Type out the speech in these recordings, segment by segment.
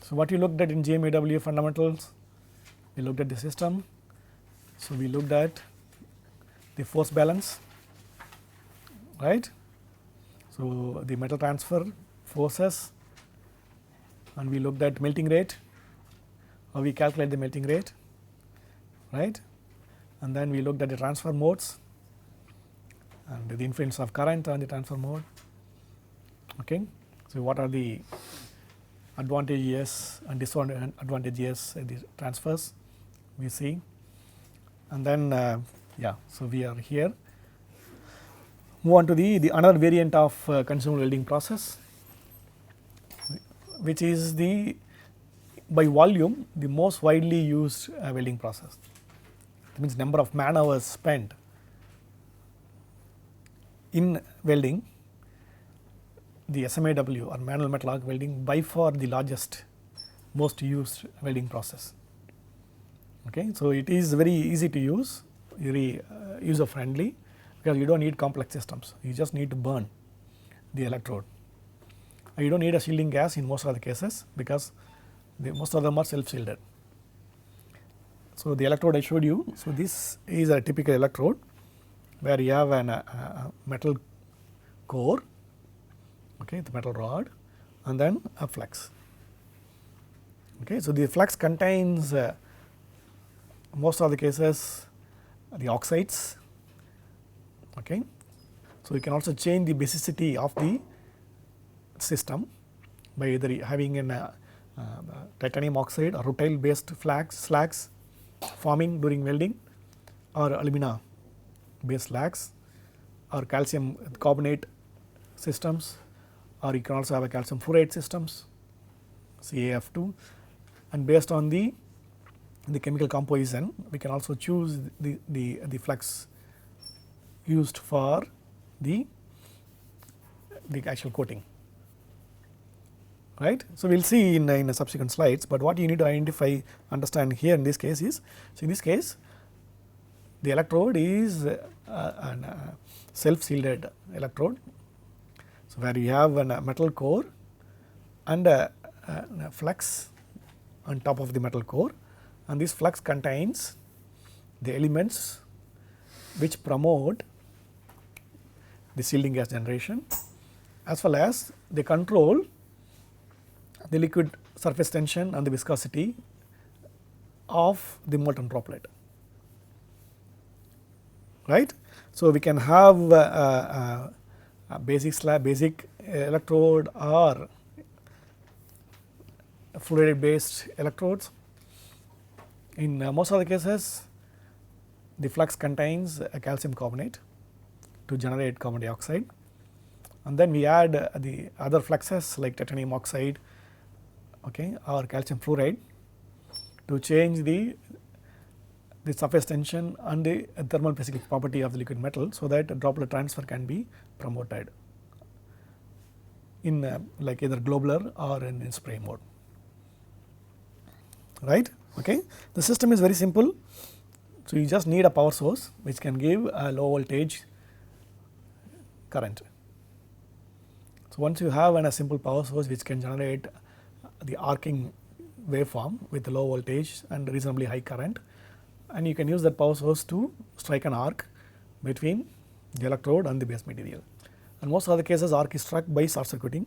So, what you looked at in GMAW fundamentals, we looked at the system. So, we looked at the force balance, right. So, the metal transfer forces, and we looked at melting rate, how we calculate the melting rate, right. And then we looked at the transfer modes and the influence of current on the transfer mode. Okay. So, what are the advantages and disadvantages of the transfers we see, and then yeah. So, we are here. Move on to the another variant of consumable welding process, which is the by volume the most widely used welding process. That means number of man hours spent in welding, the SMAW or manual metal arc welding by far the largest, most used welding process. Okay. So, it is very easy to use, very user friendly, because you do not need complex systems, you just need to burn the electrode. You do not need a shielding gas in most of the cases, because most of them are self shielded. So, the electrode I showed you, so this is a typical electrode where you have a metal core, okay, the metal rod, and then a flux. Okay. So, the flux contains most of the cases the oxides. Okay. So, you can also change the basicity of the system by either having an titanium oxide or rutile based slags forming during welding, or alumina based slags, or calcium carbonate systems, or you can also have a calcium fluoride systems CaF2, and based on the chemical composition we can also choose the flux used for the actual coating, right. So, we will see in subsequent slides, but what you need to identify, understand here in this case is, so in this case the electrode is a self shielded electrode. So, where you have a metal core and a flux on top of the metal core, and this flux contains the elements which promote the shielding gas generation, as well as they control the liquid surface tension and the viscosity of the molten droplet, right. So, we can have a basic electrode or fluoride based electrodes. In most of the cases the flux contains a calcium carbonate to generate carbon dioxide, and then we add the other fluxes like titanium oxide, okay, or calcium fluoride to change the surface tension and the thermal physical property of the liquid metal, so that droplet transfer can be promoted in like either globular or in spray mode, right. Okay. The system is very simple. So, you just need a power source which can give a low voltage current. So, once you have a simple power source which can generate the arcing waveform with low voltage and reasonably high current, and you can use that power source to strike an arc between the electrode and the base material. And most of the cases arc is struck by short circuiting,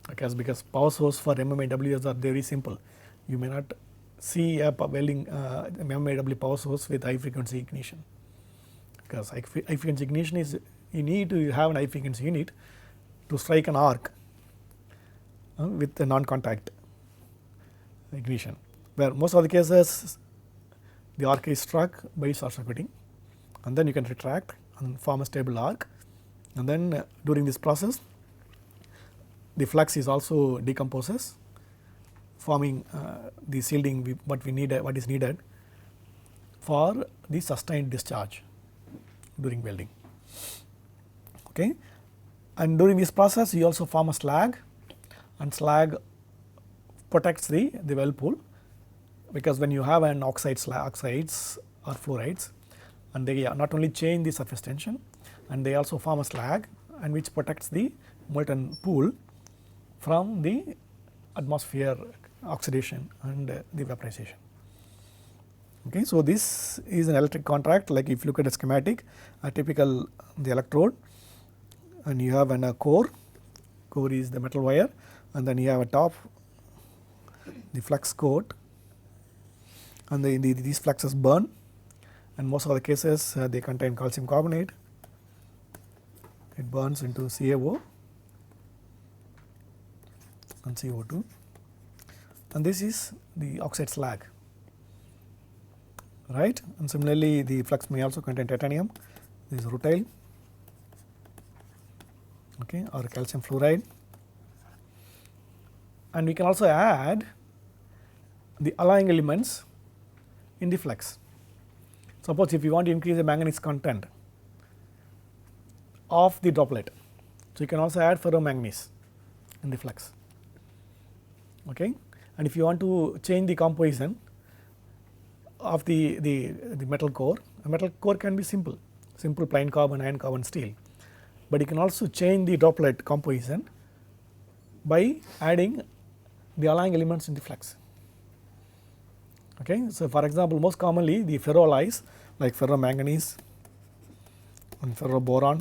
because power source for MMAWs are very simple. You may not see a welding MMAW power source with high frequency ignition, because high frequency ignition is, you need to have an high frequency unit to strike an arc with the non contact ignition, where most of the cases the arc is struck by short circuiting, and then you can retract and form a stable arc, and then during this process the flux is also decomposes, forming the shielding what is needed for the sustained discharge during welding. Okay. And during this process you also form a slag, and slag protects the weld pool, because when you have an oxides or fluorides, and they not only change the surface tension, and they also form a slag, and which protects the molten pool from the atmosphere oxidation and the vaporization. Okay, so this is an electric contract. Like if you look at a schematic, a typical the electrode, and you have a core is the metal wire, and then you have a top, the flux coat, and these fluxes burn, and most of the cases they contain calcium carbonate. It burns into CaO and CO2, and this is the oxide slag, right. And similarly, the flux may also contain titanium, this is rutile, okay, or calcium fluoride, and we can also add the alloying elements in the flux. Suppose if you want to increase the manganese content of the droplet, so you can also add ferromanganese in the flux, okay. And if you want to change the composition of the metal core, a metal core can be simple plain carbon, iron, carbon, steel, but you can also change the droplet composition by adding the alloying elements in the flux. Okay. So, for example, most commonly the ferroalloys like ferromanganese and ferroboron,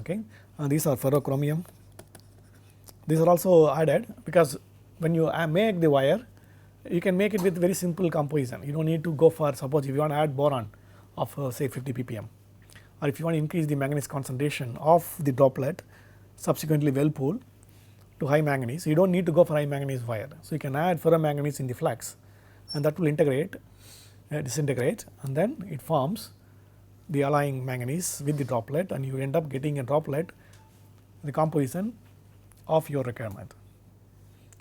okay, and these are ferrochromium. These are also added because when you make the wire, you can make it with very simple composition. You do not need to go for, suppose if you want to add boron of say 50 ppm, or if you want to increase the manganese concentration of the droplet, subsequently well pool to high manganese, you do not need to go for high manganese wire. So, you can add ferromanganese in the flux, and that will integrate disintegrate, and then it forms the alloying manganese with the droplet, and you end up getting a droplet, the composition of your requirement.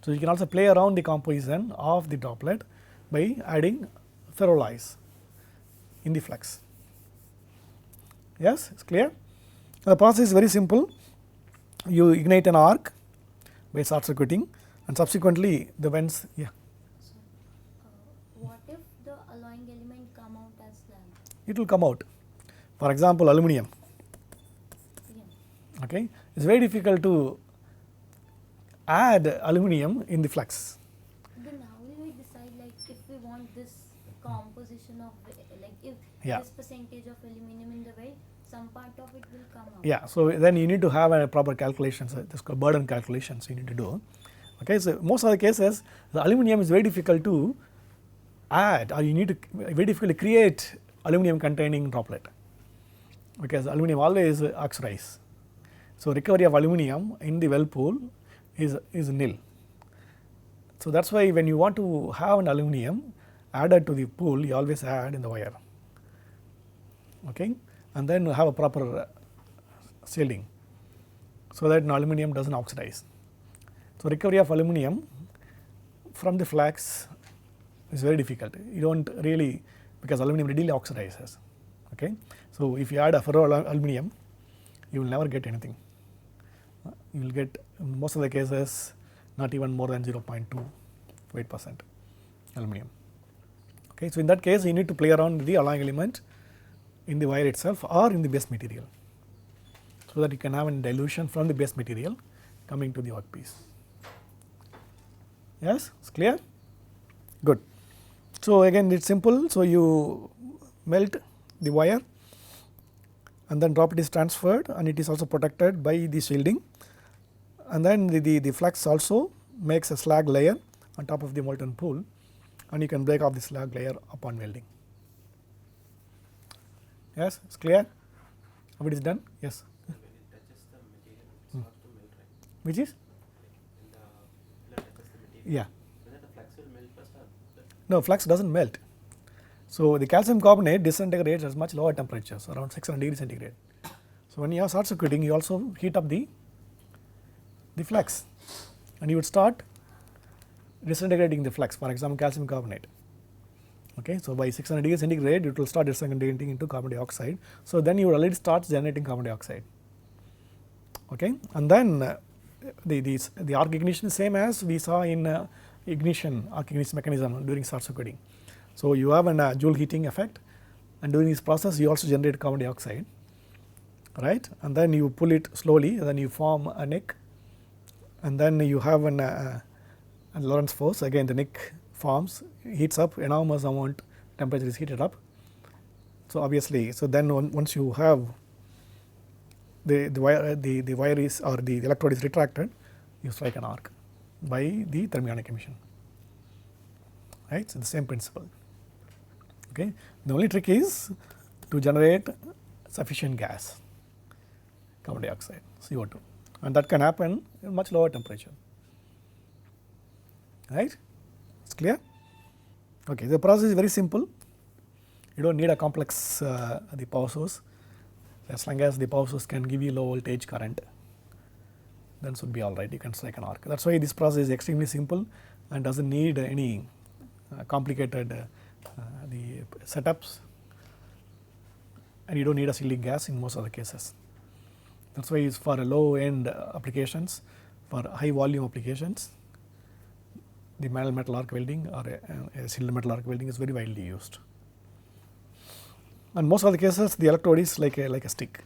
So, you can also play around the composition of the droplet by adding ferroalloys in the flux. Yes, it is clear. The process is very simple. You ignite an arc by short circuiting, and subsequently the vents. Yeah. So, what if the alloying element come out as slag? It will come out. For example, aluminum. Yeah. Okay, it is very difficult to add aluminum in the flux. Then how will we decide, like if we want this composition of like if this percentage of aluminum in the weld, some part of it will come out? Yeah, so then you need to have a proper calculations, this is called burden calculations you need to do. Okay, so most of the cases the aluminum is very difficult to add, or you need to very difficult to create aluminum containing droplet, because aluminum always oxidize. So, recovery of aluminum in the well pool is nil. So, that is why when you want to have an aluminum added to the pool, you always add in the wire, okay, and then have a proper shielding, so that aluminum does not oxidize. So, recovery of aluminum from the flux is very difficult. You do not really, because aluminum readily oxidizes. Okay. So, if you add a ferro aluminum, you will never get anything. You will get in most of the cases not even more than 0.28% aluminum. Okay. So, in that case you need to play around with the alloying element in the wire itself or in the base material, so that you can have a dilution from the base material coming to the workpiece. Yes, it's clear? Good. So, again it is simple. So, you melt the wire and then drop it is transferred, and it is also protected by the shielding, and then the flux also makes a slag layer on top of the molten pool, and you can break off the slag layer upon welding. Yes, it's clear how it is done? Yes. When it touches the material, it starts to melt, right? Which is? When the touches the material. Yeah. Whether the flux will melt first or? No, flux does not melt. So, the calcium carbonate disintegrates at much lower temperatures, around 600 degrees centigrade. So, when you have short circuiting, you also heat up the flux, and you would start disintegrating the flux, for example calcium carbonate. Okay. So, by 600 degrees centigrade it will start disintegrating into carbon dioxide. So, then you will already start generating carbon dioxide. Okay. And then the arc ignition is same as we saw in arc ignition mechanism during short circuiting. So, you have a Joule heating effect, and during this process you also generate carbon dioxide, right, and then you pull it slowly, and then you form a neck, and then you have a Lorentz force. Again the neck forms, heats up, enormous amount temperature is heated up. So obviously, so then once you have the wire is, or the electrode is retracted, you strike an arc by the thermionic emission, right. So the same principle. Okay. The only trick is to generate sufficient gas, carbon dioxide, CO2, and that can happen at much lower temperature, right. It's clear. Okay. The process is very simple. You don't need a complex the power source. As long as the power source can give you low voltage current, then should be all right. You can strike an arc. That is why this process is extremely simple and does not need any complicated the setups, and you do not need a shielding gas in most of the cases. That is why it is for low end applications, for high volume applications, the metal arc welding or a cylinder metal arc welding is very widely used. And most of the cases the electrode is like a stick,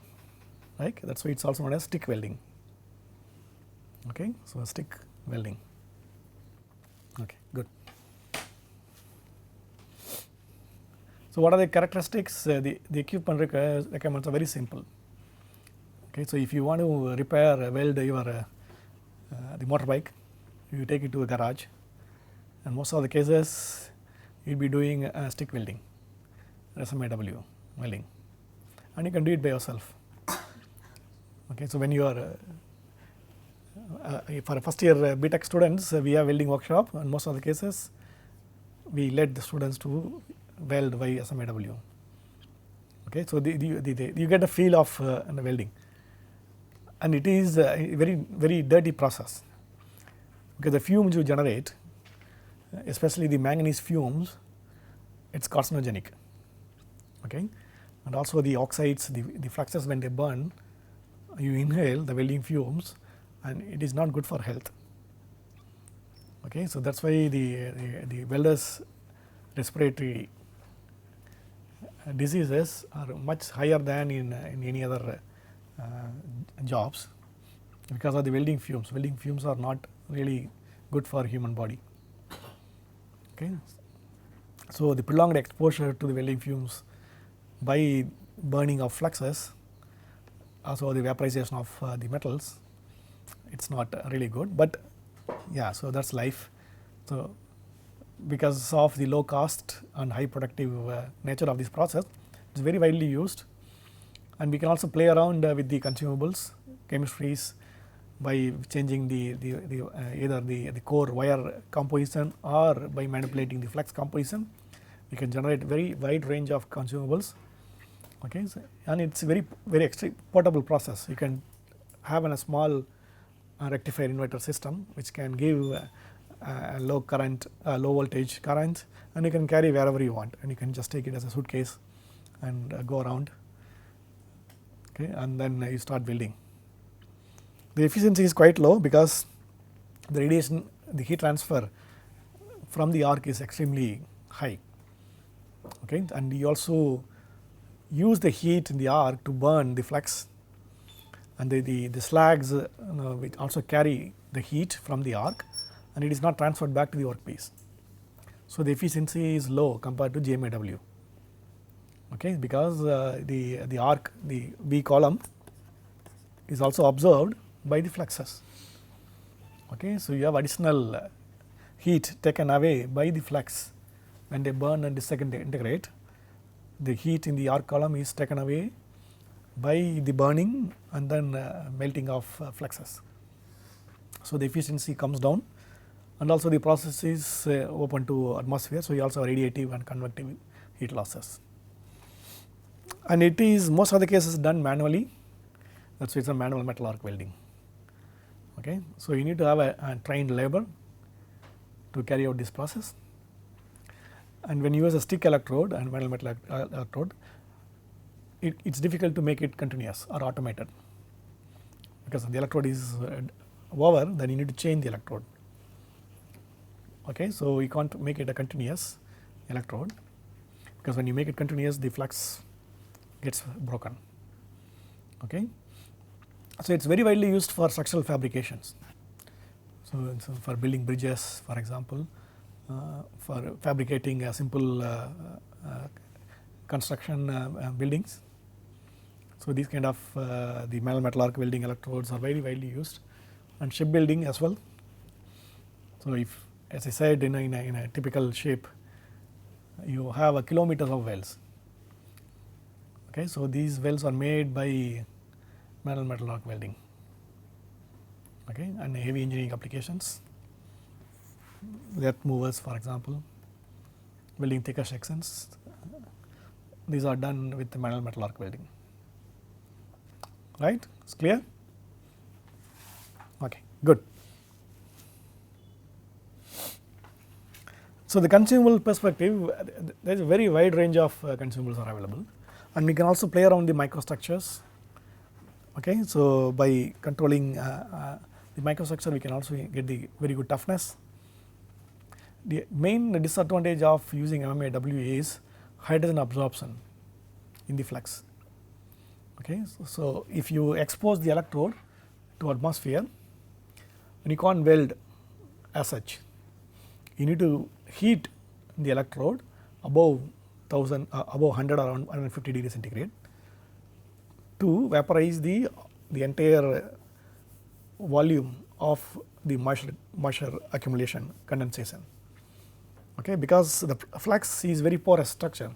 right. That is why it is also known as stick welding. Okay. So, stick welding. Okay, good. So, what are the characteristics? The equipment requirements are very simple. Okay. So, if you want to repair weld your the motorbike, you take it to a garage, and most of the cases you will be doing stick welding, SMAW welding, and you can do it by yourself. Okay. So, when you are for first year BTech students, we have welding workshop, and most of the cases we let the students to weld by SMAW. Okay. So, you get a feel of the welding, and it is a very dirty process, because the fumes you generate, especially the manganese fumes, it is carcinogenic. Okay. And also the oxides, the fluxes, when they burn, you inhale the welding fumes, and it is not good for health. Okay. So, that is why the welders' respiratory diseases are much higher than in any other jobs, because of the welding fumes. Welding fumes are not really good for human body. Okay. So, the prolonged exposure to the welding fumes by burning of fluxes, also the vaporization of the metals, it is not really good, but yeah. So, that is life. So, because of the low cost and high productive nature of this process, it is very widely used, and we can also play around with the consumables, chemistries, by changing either the core wire composition or by manipulating the flux composition. We can generate very wide range of consumables. Okay. So, and it is very extreme portable process. You can have a small rectifier inverter system which can give low current, low voltage current, and you can carry wherever you want, and you can just take it as a suitcase and go around. Okay. And then you start welding. The efficiency is quite low, because the radiation, the heat transfer from the arc is extremely high. Okay. And you also use the heat in the arc to burn the flux, and the slags which also carry the heat from the arc, and it is not transferred back to the workpiece. So, the efficiency is low compared to GMAW. Okay. Because the arc, the V column is also observed by the fluxes. Okay. So, you have additional heat taken away by the flux when they burn and disintegrate. The heat in the arc column is taken away by the burning and then melting of fluxes. So, the efficiency comes down, and also the process is open to atmosphere. So, you also have radiative and convective heat losses, and it is most of the cases done manually. That is why it is a manual metal arc welding. Okay. So, you need to have a trained labor to carry out this process, and when you use a stick electrode and metal electrode, it is difficult to make it continuous or automated, because if the electrode is over, then you need to change the electrode. Okay. So, you can't make it a continuous electrode, because when you make it continuous, the flux gets broken. Okay. So, it is very widely used for structural fabrications. So for building bridges, for example, for fabricating a simple construction buildings. So these kind of the metal arc welding electrodes are very widely used, and shipbuilding as well. So if, as I said, in a typical ship, you have a kilometers of wells. Okay, so these wells are made by metal arc welding. Okay, and heavy engineering applications, earth movers, for example, welding thicker sections. These are done with the metal arc welding. Right? It's clear? Okay, good. So the consumable perspective, there is a very wide range of consumables are available, and we can also play around the microstructures. Okay, so by controlling the microstructure, we can also get the very good toughness. The main disadvantage of using MMAW is hydrogen absorption in the flux. Okay, so if you expose the electrode to atmosphere, and you can't weld as such, you need to heat the electrode above 100 or 150 degrees centigrade to vaporize the entire volume of the moisture accumulation, condensation. Okay, because the flux is very porous structure.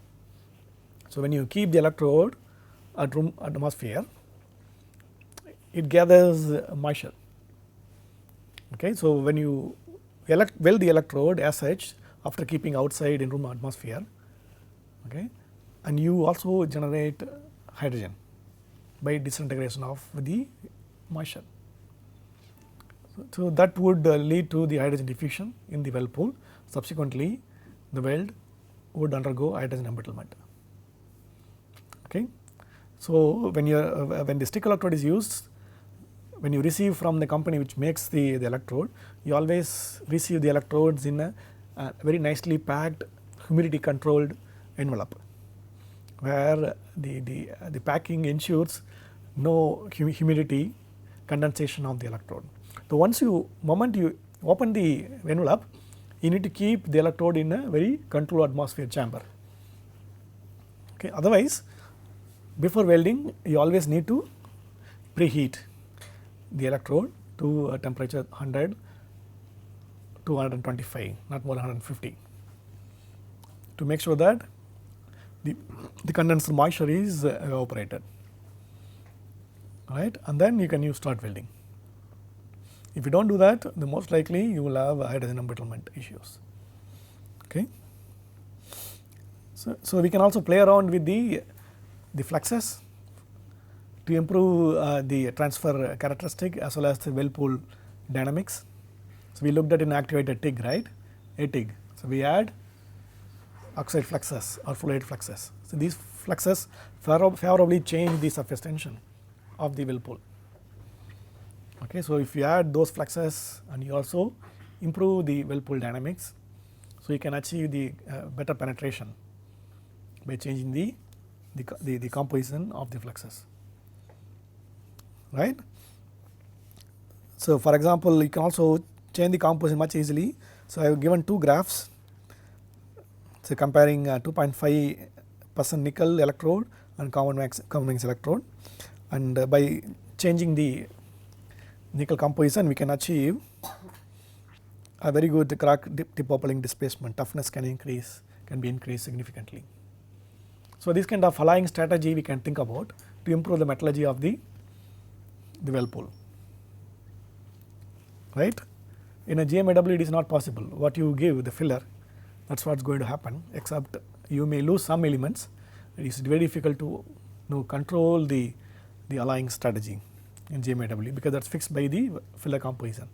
So when you keep the electrode at room atmosphere, it gathers moisture. Okay, so when you weld the electrode as such after keeping outside in room atmosphere, okay, and you also generate hydrogen by disintegration of the moisture. So that would lead to the hydrogen diffusion in the weld pool. Subsequently, the weld would undergo hydrogen embrittlement. Okay. So when the stick electrode is used, when you receive from the company which makes the electrode, you always receive the electrodes in a very nicely packed, humidity controlled envelope, where the packing ensures no humidity condensation of the electrode. So moment you open the envelope, you need to keep the electrode in a very controlled atmosphere chamber. Okay. Otherwise, before welding, you always need to preheat the electrode to a temperature 100 to 125, not more than 150, to make sure that the condensed moisture is evaporated, right, and then you can start welding. If you do not do that, the most likely you will have hydrogen embrittlement issues. Okay. So we can also play around with the fluxes to improve the transfer characteristic as well as the weld pool dynamics. So we looked at an activated TIG, right, a TIG. So we add oxide fluxes or fluoride fluxes. So these fluxes favorably change the surface tension of the weld pool. Okay, so if you add those fluxes and you also improve the weld pool dynamics, so you can achieve the better penetration by changing the composition of the fluxes, right. So for example, you can also change the composition much easily. So I have given two graphs, so comparing 2.5% nickel electrode and convex electrode, and by changing the nickel composition, we can achieve a very good crack tip opening displacement. Toughness can be increased significantly. So this kind of alloying strategy we can think about to improve the metallurgy of the weld pool, right. In a GMAW, it is not possible. What you give the filler, that is what is going to happen, except you may lose some elements. It is very difficult to control the alloying strategy in GMAW, because that is fixed by the filler composition,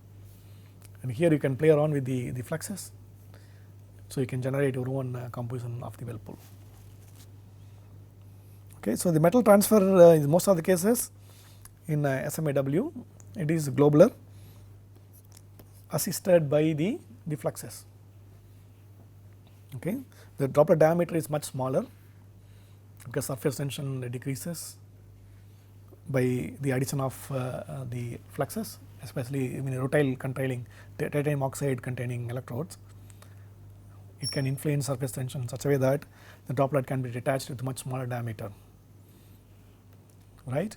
and here you can play around with the fluxes. So you can generate your own composition of the weld pool. Okay, so the metal transfer in most of the cases in SMAW, it is globular, assisted by the fluxes. Okay, the droplet diameter is much smaller because surface tension decreases. by the addition of the fluxes, especially rutile containing titanium oxide containing electrodes. It can influence surface tension in such a way that the droplet can be detached with much smaller diameter, right.